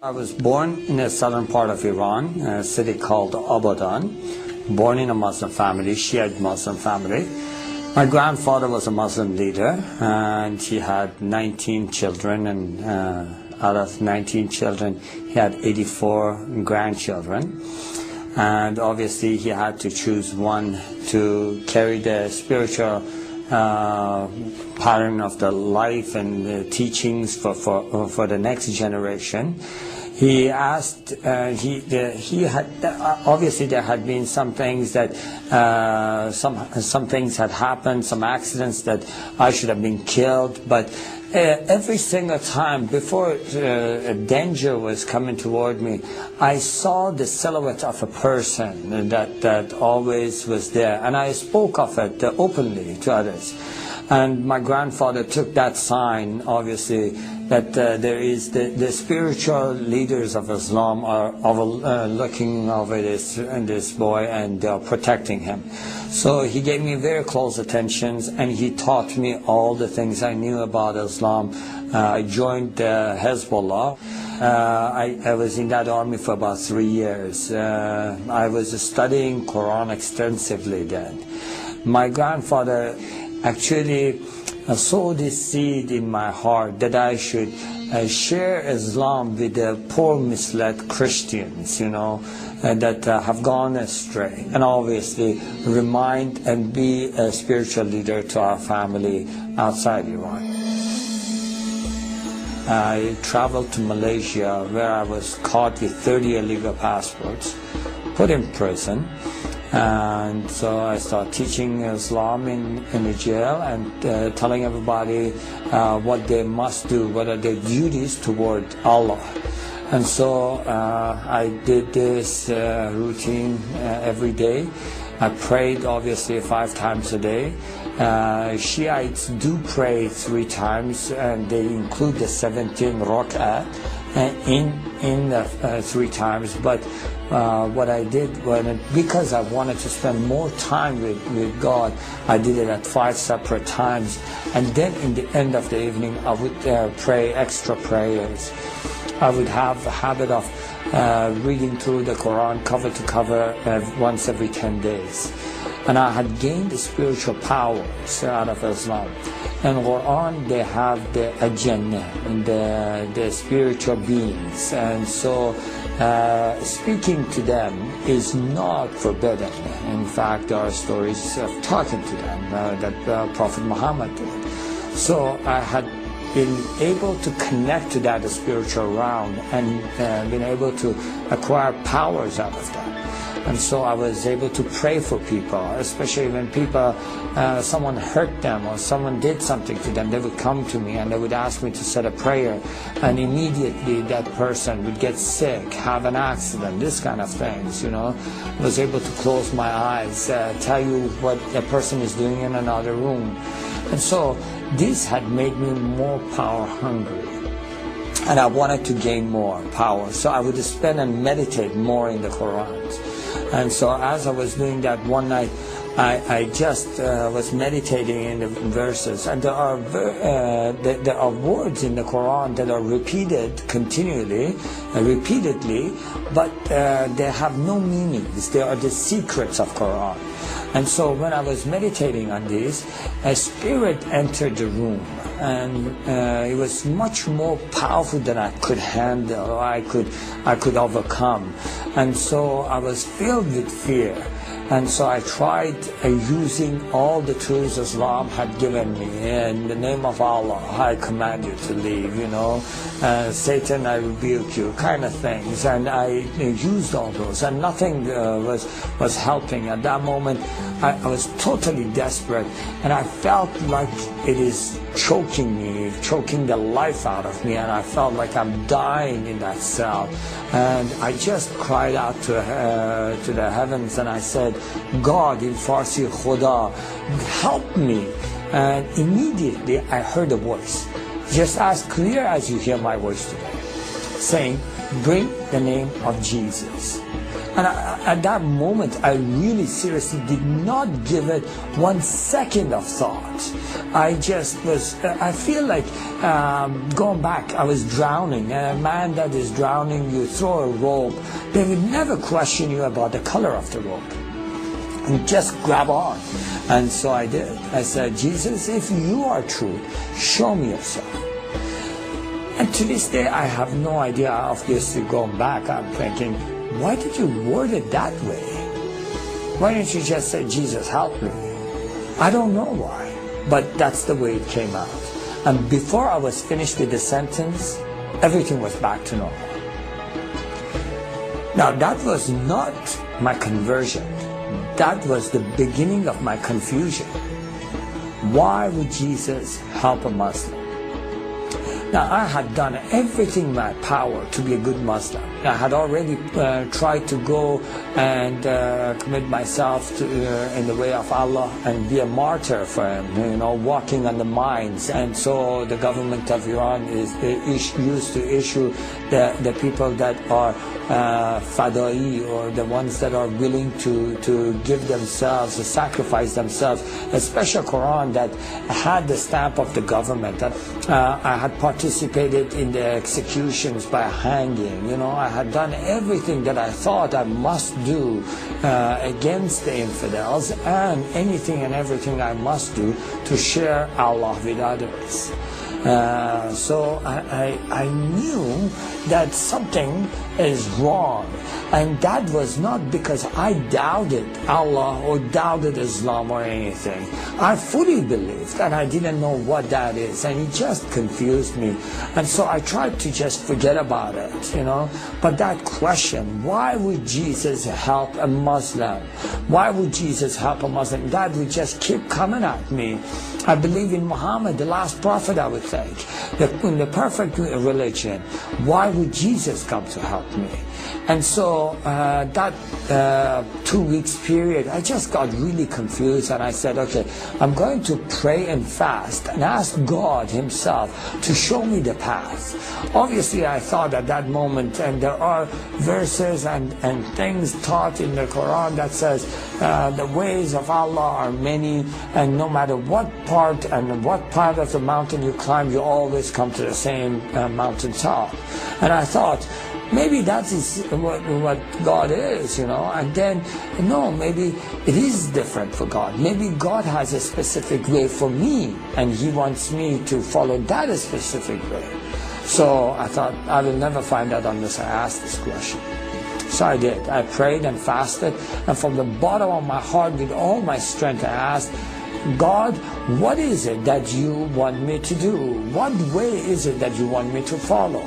I was born in the southern part of Iran, a city called Abadan. Born in a Muslim family, Shiite Muslim family. My grandfather was a Muslim leader, and he had 19 children, and out of 19 children, he had 84 grandchildren. And obviously, he had to choose one to carry the spiritual pattern of the life and the teachings for the next generation. He asked, he had, obviously there had been some things that, some things had happened, some accidents that I should have been killed, but every single time before a danger was coming toward me, I saw the silhouette of a person that always was there, and I spoke of it openly to others. And my grandfather took that sign, obviously, that there is the spiritual leaders of Islam are looking over this boy, and they are protecting him. So he gave me very close attentions, and he taught me all the things I knew about Islam. I joined Hezbollah. I was in that army for about 3 years. I was studying Quran extensively then. My grandfather actually sowed this seed in my heart that I should share Islam with the poor, misled Christians, you know, that have gone astray, and obviously remind and be a spiritual leader to our family outside Iran. I traveled to Malaysia, where I was caught with 30 illegal passports, put in prison. And so I started teaching Islam in the jail, and telling everybody what they must do, what are their duties toward Allah. And so I did this routine every day. I prayed obviously 5 times a day. Shiites do pray 3 times, and they include the 17 rak'ah in the 3 times. But what I did, because I wanted to spend more time with God, I did it at 5 separate times. And then in the end of the evening, I would pray extra prayers. I would have a habit of reading through the Quran cover to cover once every 10 days. And I had gained the spiritual powers out of Islam. In Quran, they have the ajannah, and the spiritual beings. And so speaking to them is not forbidden. In fact, there are stories of talking to them that Prophet Muhammad did. So I had been able to connect to that spiritual realm, and been able to acquire powers out of that. And so I was able to pray for people, especially when people, someone hurt them or someone did something to them. They would come to me and they would ask me to say a prayer, and immediately that person would get sick, have an accident, this kind of things, you know. I was able to close my eyes, tell you what a person is doing in another room. And so this had made me more power hungry, and I wanted to gain more power. So I would spend and meditate more in the Quran. And so as I was doing that one night, I just was meditating in the verses, and there are words in the Quran that are repeated continually, repeatedly, but they have no meanings. They are the secrets of Quran. And so when I was meditating on this, a spirit entered the room, and it was much more powerful than I could handle, or I could overcome. And so I was filled with fear. And so I tried using all the tools Islam had given me. In the name of Allah, I command you to leave, you know. Satan, I rebuke you, kind of things. And I used all those, and nothing was helping. At that moment, I was totally desperate, and I felt like it is choking me, choking the life out of me, and I felt like I'm dying in that cell. And I just cried out to the heavens, and I said, God, in Farsi, Khuda, help me. And immediately I heard a voice, just as clear as you hear my voice today, saying, bring the name of Jesus. And at that moment, I really seriously did not give it 1 second of thought. I just was, I feel like going back, I was drowning. And a man that is drowning, you throw a rope, they would never question you about the color of the rope. And just grab on. And so I did. I said, Jesus, if you are true, show me yourself. And to this day, I have no idea. Obviously, going back, I'm thinking, why did you word it that way? Why didn't you just say, Jesus, help me? I don't know why, but that's the way it came out. And before I was finished with the sentence, everything was back to normal. Now, that was not my conversion. That was the beginning of my confusion. Why would Jesus help a Muslim? Now, I had done everything in my power to be a good Muslim. I had already tried to go and commit myself to, in the way of Allah and be a martyr for Him, walking on the mines. And so the government of Iran used to issue the people that are fadai, or the ones that are willing to give themselves, to sacrifice themselves, a special Quran that had the stamp of the government. I had participated in the executions by hanging. I had done everything that I thought I must do against the infidels, and anything and everything I must do to share Allah with others. So I knew that something is wrong, and that was not because I doubted Allah or doubted Islam or anything. I fully believed, and I didn't know what that is, and it just confused me. And so I tried to just forget about it, But that question, why would Jesus help a Muslim? Why would Jesus help a Muslim? That would just keep coming at me. I believe in Muhammad, the last prophet, I would think, in the perfect religion. Why would Jesus come to help me? And so that 2 weeks period, I just got really confused, and I said, okay, I'm going to pray and fast and ask God Himself to show me the path. Obviously, I thought at that moment, and there are verses and things taught in the Quran that says the ways of Allah are many, and no matter what part of the mountain you climb, you always come to the same mountain top. And I thought, maybe that is what God is, and then, no, maybe it is different for God. Maybe God has a specific way for me, and He wants me to follow that specific way. So I thought, I will never find out unless I ask this question. So I did. I prayed and fasted, and from the bottom of my heart, with all my strength, I asked, God, what is it that you want me to do? What way is it that you want me to follow?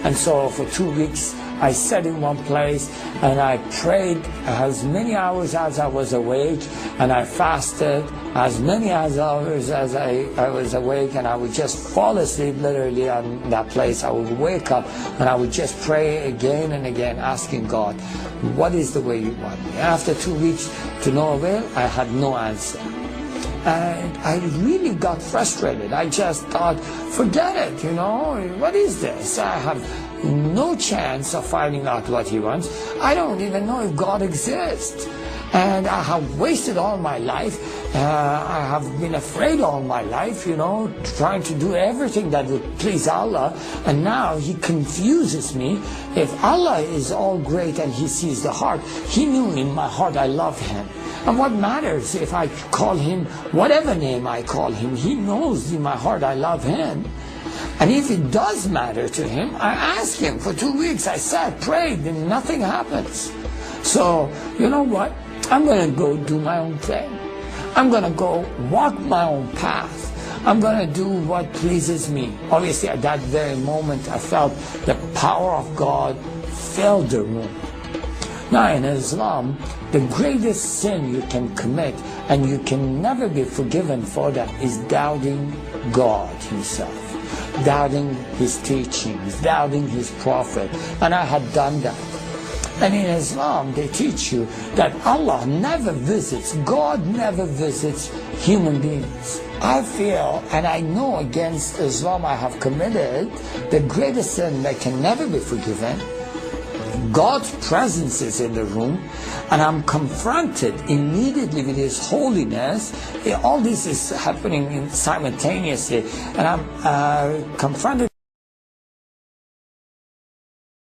And so for 2 weeks, I sat in one place and I prayed as many hours as I was awake, and I fasted as many hours as I was awake, and I would just fall asleep literally on that place. I would wake up and I would just pray again and again, asking God, what is the way you want me? After 2 weeks, to no avail, I had no answer. And I really got frustrated. I just thought, forget it, what is this? I have no chance of finding out what He wants. I don't even know if God exists. And I have wasted all my life. I have been afraid all my life, trying to do everything that would please Allah. And now He confuses me. If Allah is all great and He sees the heart, He knew in my heart I love Him. And what matters if I call Him whatever name I call Him? He knows in my heart I love Him. And if it does matter to Him, I ask Him. For 2 weeks I sat, prayed, and nothing happens. So, you know what? I'm going to go do my own thing. I'm going to go walk my own path. I'm going to do what pleases me. Obviously, at that very moment, I felt the power of God filled the room. Now, in Islam, the greatest sin you can commit, and you can never be forgiven for that, is doubting God Himself, doubting His teachings, doubting His prophet. And I had done that. And in Islam, they teach you that Allah never visits, God never visits human beings. I feel, and I know against Islam I have committed the greatest sin that can never be forgiven, God's presence is in the room, and I'm confronted immediately with His holiness. All this is happening simultaneously, and I'm confronted